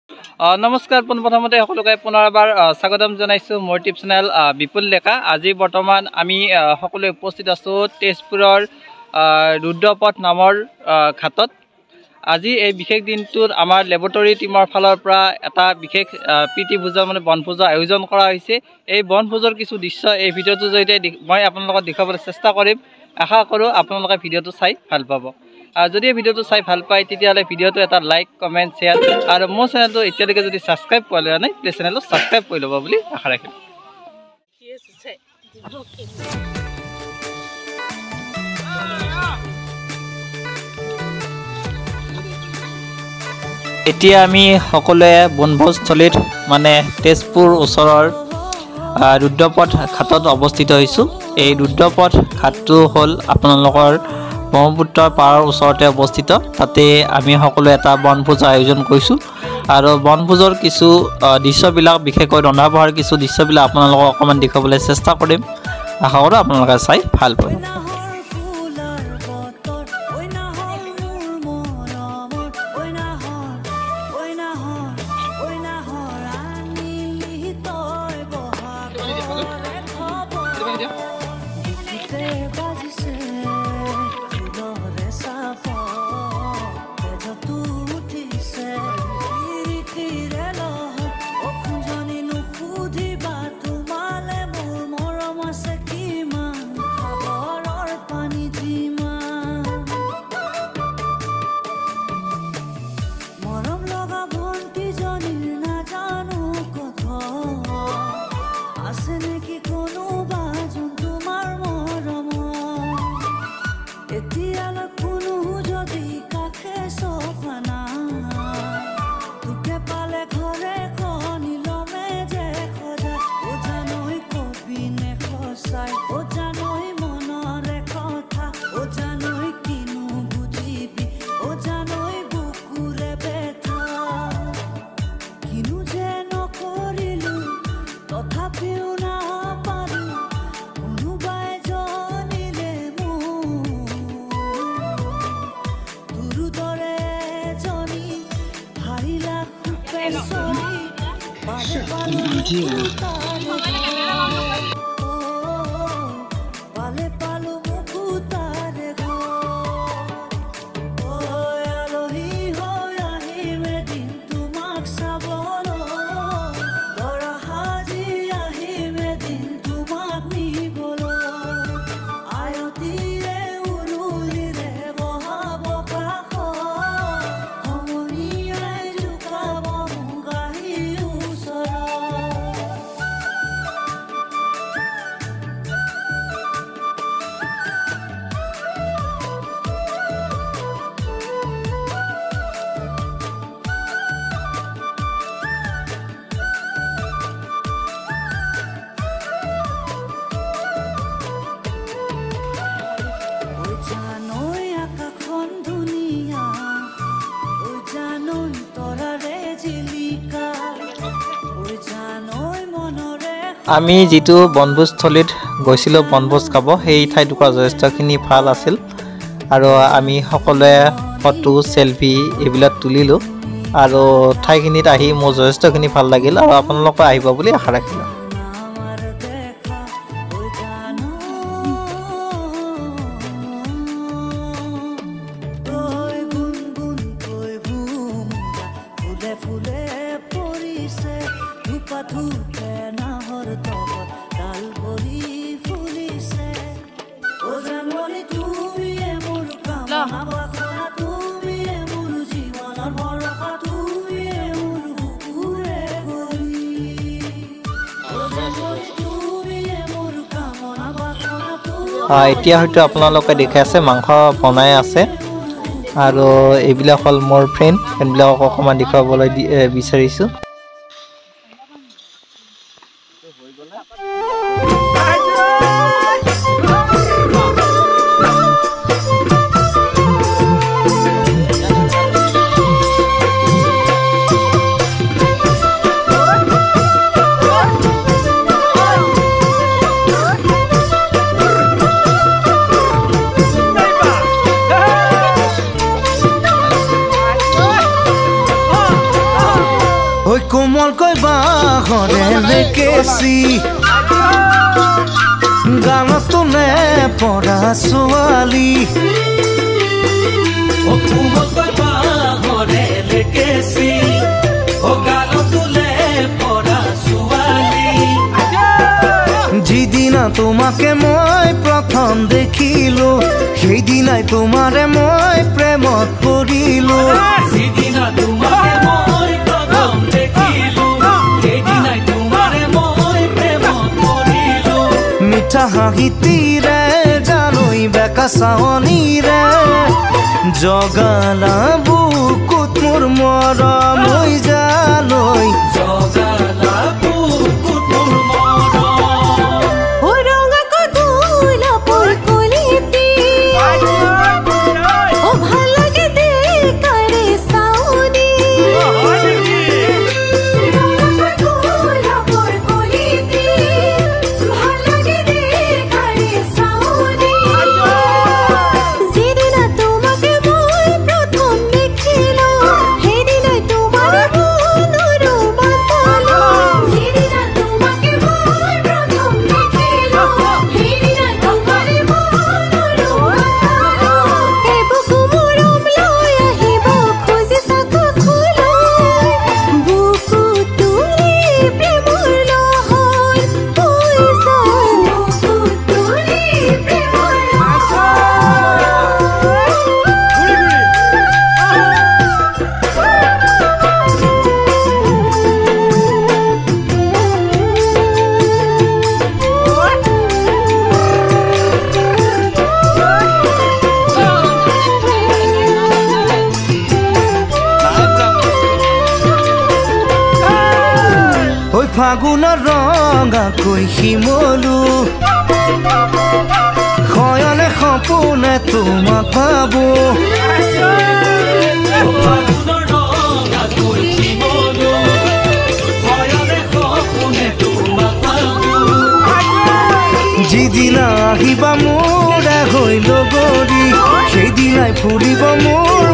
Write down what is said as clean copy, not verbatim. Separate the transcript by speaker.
Speaker 1: নমস্কাৰ পোনপ্ৰথমতে সকলোকে পুনৰ এবাৰ স্বাগতম জনাইছোঁ মোৰ টিপ চেনেল বিপুল ডেকা। আজি বৰ্তমান আমি সকলোৱে উপস্থিত আছোঁ তেজপুৰৰ ৰুদ্ৰপথ নামৰ ঘাটত। আজি এই বিশেষ দিনটোত আমাৰ লেবৰেটৰী টিমৰ ফালৰ পৰা এটা বিশেষ প্ৰীতি ভোজৰ বনভোজৰ আয়োজন কৰা হৈছে। এই বনভোজৰ কিছু দৃশ্য এই ভিডিঅ'টোৰ জৰিয়তে মই আপোনালোকক দেখুৱাবলৈ চেষ্টা কৰিম। আশা কৰোঁ আপোনালোকে ভিডিঅ'টো চাই ভাল পাব। যদি ভিডিঅ'টো চাই ভাল পায় তেতিয়াহ'লে ভিডিঅ'টো এটা লাইক কমেণ্ট শ্বেয়াৰ আৰু মোৰ চেনেলটো এতিয়ালৈকে যদি ছাবস্ক্ৰাইব কৰা নাই প্লিজ চেনেলটো ছাবস্ক্ৰাইব কৰি ল'ব বুলি আশা ৰাখিম। এতিয়া আমি সকলোৱে বনভোজস্থলীত তেজপুৰ ওচৰৰ ৰুদ্ৰপথ ঘাটত অৱস্থিত হৈছোঁ। এই ৰুদ্ৰপথ ঘাটটো হ'ল আপোনালোকৰ ব্ৰহ্মপুত্ৰৰ পাৰৰ ওচৰতে অৱস্থিত। তাতে আমি সকলোৱে এটা বনভোজৰ আয়োজন কৰিছোঁ আৰু বনভোজৰ কিছু দৃশ্যবিলাক বিশেষকৈ ৰন্ধা বঢ়াৰ কিছু দৃশ্যবিলাক আপোনালোকক অকণমান দেখুৱাবলৈ চেষ্টা কৰিম। আশা কৰোঁ আপোনালোকে চাই ভাল পায়। আমি যিটো বনভোজস্থলীত গৈছিলোঁ বনভোজ খাব, সেই ঠাইটুকুৰা যথেষ্টখিনি ভাল আছিল আৰু আমি সকলোৱে ফটো চেলফি এইবিলাক তুলিলোঁ আৰু ঠাইখিনিত আহি মোৰ যথেষ্টখিনি ভাল লাগিল আৰু আপোনালোকে আহিব বুলি আশা ৰাখিলোঁ। এতিয়া হয়তো আপোনালোকে দেখি আছে মাংস বনাই আছে আৰু এইবিলাক হ'ল মোৰ ফ্ৰেণ্ডবিলাকক অকণমান দেখুৱাবলৈ বিচাৰিছোঁ।
Speaker 2: কোমলকৈ বাঁহৰে লেকেচি গানতো নে পৰা ছোৱালী
Speaker 3: কোমলকৈ বাঁহৰে লেকেচি গানতো নে পৰা ছোৱালী
Speaker 2: যিদিনা তোমাকে মই প্ৰথম দেখিলো সেইদিনাই তোমাৰে মই প্ৰেমত পৰিলো
Speaker 3: যিদিনা তোমাকে মই প্ৰথম দেখিলো সেইদিনাই তোমাৰে মই প্ৰেমত পৰিলো
Speaker 2: মিঠা হাঁহিতিৰে জানৈ বেকা চাৱনীৰে জগালা বুকুত মোৰ মৰম হৈ জানৈ
Speaker 3: জগালা বুকুত মোৰ মৰম
Speaker 2: ফাগুনৰ ৰঙাকৈ শিমলু শয়নে সপোনে তোমাক পাবো
Speaker 3: ফাগুনৰ ৰঙাকৈ শিমলু শয়নে সপোনে তোমাক পাবো
Speaker 2: যিদিনা আহিবা মোৰ হৈ লগৰী সেইদিনাই ফুৰিব মোৰ